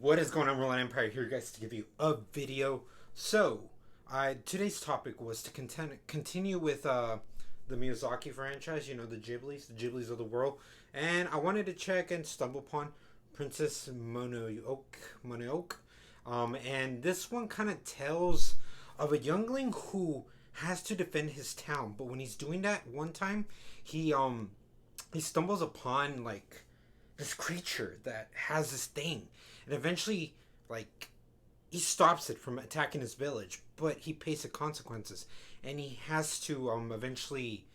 What is going on, Roland Empire here, guys, to give you a video. So, today's topic was to continue with the Miyazaki franchise. You know, the Ghiblis of the world, and I wanted to check and stumble upon Princess Mononoke. And this one kind of tells of a youngling who has to defend his town, but when he's doing that one time, he stumbles upon like this creature that has this thing, and eventually, like, he stops it from attacking his village, but he pays the consequences, and he has to eventually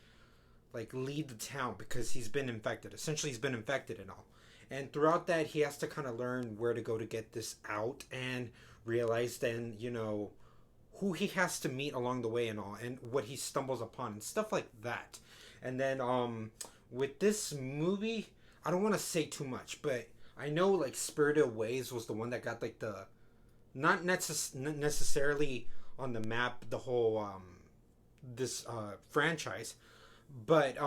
like leave the town because he's been infected. Essentially, he's been infected and all. And throughout that, he has to kind of learn where to go to get this out, and realize then, who he has to meet along the way and all, and what he stumbles upon and stuff like that. And then with this movie, I don't want to say too much, but I know like Spirited Ways was the one that got like the not necessarily on the map the whole this franchise, but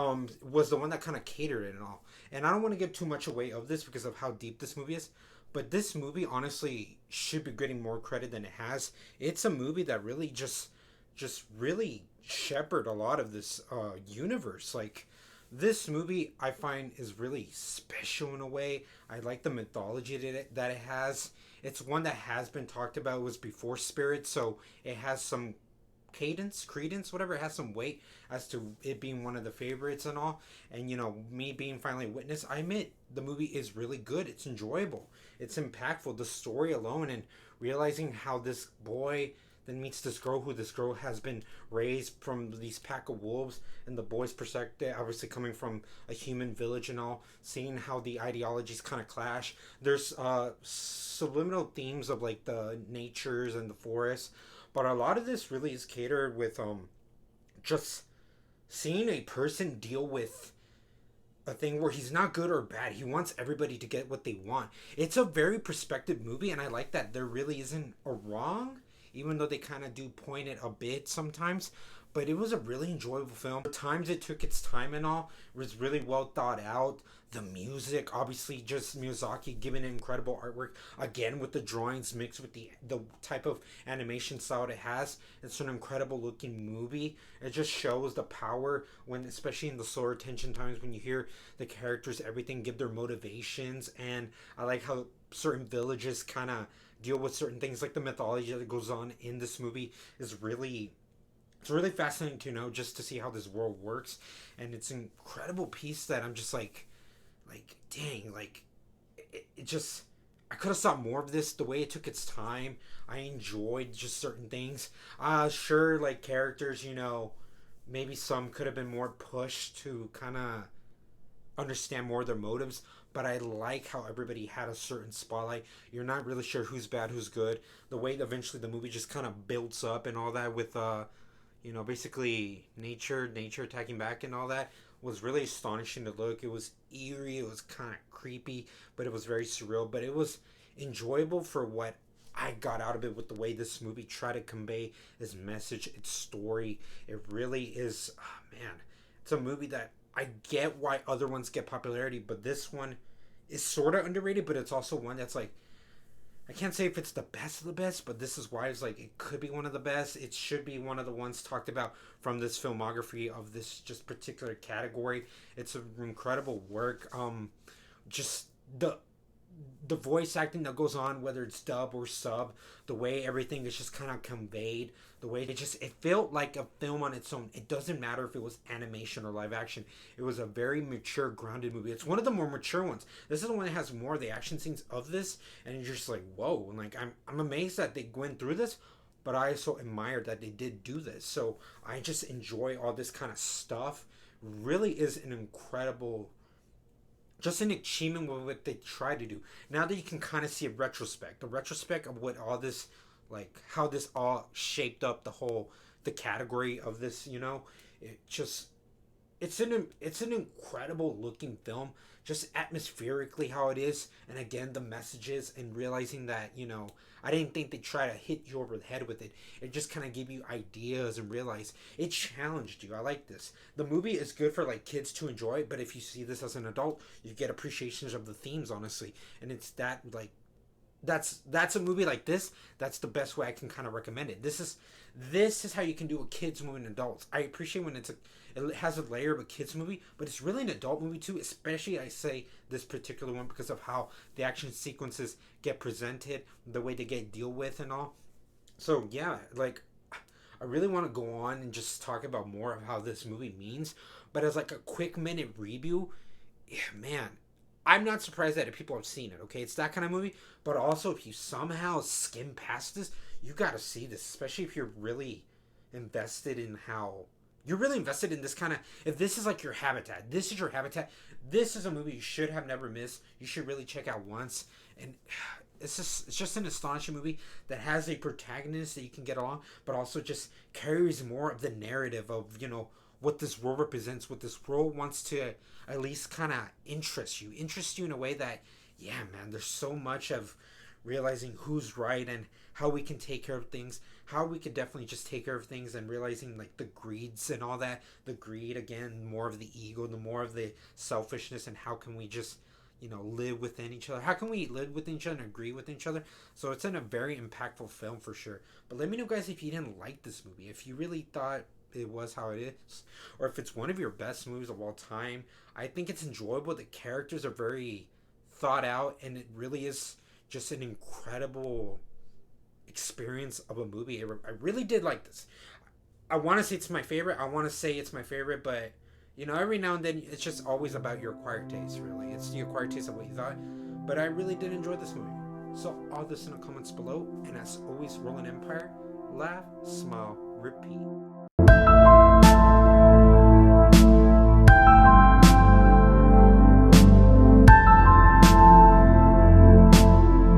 was the one that kind of catered it and all. And I don't want to give too much away of this because of how deep this movie is. But this movie honestly should be getting more credit than it has. It's a movie that really just really shepherd a lot of this universe. Like, this movie I find is really special in a way. I like the mythology that it has. It's one that has been talked about. It was before Spirit, so it has some credence, whatever. It has some weight as to it being one of the favorites and all. And me being finally a witness, I admit the movie is really good. It's enjoyable. It's impactful. The story alone, and realizing how this boy then meets this girl, who this girl has been raised from these pack of wolves, and the boy's perspective, obviously coming from a human village and all, seeing how the ideologies kind of clash. There's subliminal themes of like the natures and the forests, but a lot of this really is catered with just seeing a person deal with a thing where he's not good or bad. He wants everybody to get what they want. It's a very perspective movie, and I like that there really isn't a wrong, even though they kind of do point it a bit sometimes. But it was a really enjoyable film. The times it took its time and all, it was really well thought out. The music, obviously, just Miyazaki giving it incredible artwork. Again, with the drawings mixed with the type of animation style it has. It's an incredible looking movie. It just shows the power when, especially in the slower tension times, when you hear the characters, everything give their motivations. And I like how certain villages kind of deal with certain things, like the mythology that goes on in this movie is really, it's really fascinating to know, just to see how this world works. And it's an incredible piece that I'm just like dang, like it just, I could have saw more of this. The way it took its time, I enjoyed just certain things. Sure, like characters, maybe some could have been more pushed to kind of understand more of their motives, but I like how everybody had a certain spotlight. You're not really sure who's bad, who's good. The way eventually the movie just kind of builds up and all that with basically nature attacking back and all that was really astonishing to look. It was eerie, it was kind of creepy, but it was very surreal. But it was enjoyable for what I got out of it, with the way this movie tried to convey its message, its story. It really is, oh man, it's a movie that I get why other ones get popularity, but this one is sort of underrated, but it's also one that's like, I can't say if it's the best of the best, but this is why it's like it could be one of the best. It should be one of the ones talked about from this filmography of this just particular category. It's an incredible work. Just the voice acting that goes on, whether it's dub or sub, the way everything is just kind of conveyed, the way it felt like a film on its own. It doesn't matter if it was animation or live action. It was a very mature, grounded movie. It's one of the more mature ones. This is the one that has more of the action scenes of this, and you're just like, whoa. And like, I'm amazed that they went through this, but I also admire that they did do this. So I just enjoy all this kind of stuff. Really is an incredible, just an achievement with what they try to do. Now that you can kind of see a retrospect, of what all this, like how this all shaped up the category of this, it just, it's an incredible looking film, just atmospherically how it is, and again the messages, and realizing that I didn't think they try to hit you over the head with it. It just kind of gave you ideas and realize it challenged you. I like this. The movie is good for like kids to enjoy, but if you see this as an adult, you get appreciations of the themes, honestly, and it's that like that's a movie like this. That's the best way I can kind of recommend it. This is how you can do a kids movie and adults. I appreciate when it has a layer of a kids movie, but it's really an adult movie too. Especially I say this particular one because of how the action sequences get presented, the way they get deal with, and all. So yeah, like I really want to go on and just talk about more of how this movie means. But as like a quick minute review, yeah, man, I'm not surprised that people have seen it. Okay, it's that kind of movie. But also, if you somehow skim past this, you got to see this, especially if you're really invested in how you're really invested in this kind of. If this is like your habitat, this is your habitat. This is a movie you should have never missed. You should really check out once. And it's just an astonishing movie that has a protagonist that you can get along, but also just carries more of the narrative of what this world represents, what this world wants to at least kind of interest you in a way that, yeah, man, there's so much of realizing who's right and how we can take care of things, how we could definitely just take care of things, and realizing like the greeds and all that, the greed again, more of the ego, the more of the selfishness, and how can we just live within each other, how can we live with each other and agree with each other. So it's in a very impactful film for sure. But let me know, guys, if you didn't like this movie, if you really thought it was how it is, or if it's one of your best movies of all time. I think it's enjoyable. The characters are very thought out, and it really is just an incredible experience of a movie. I really did like this. I want to say it's my favorite. I want to say it's my favorite, but every now and then it's just always about your acquired taste. Really, it's the acquired taste of what you thought. But I really did enjoy this movie. So all this in the comments below, and as always, Rolling Empire, laugh, smile, repeat.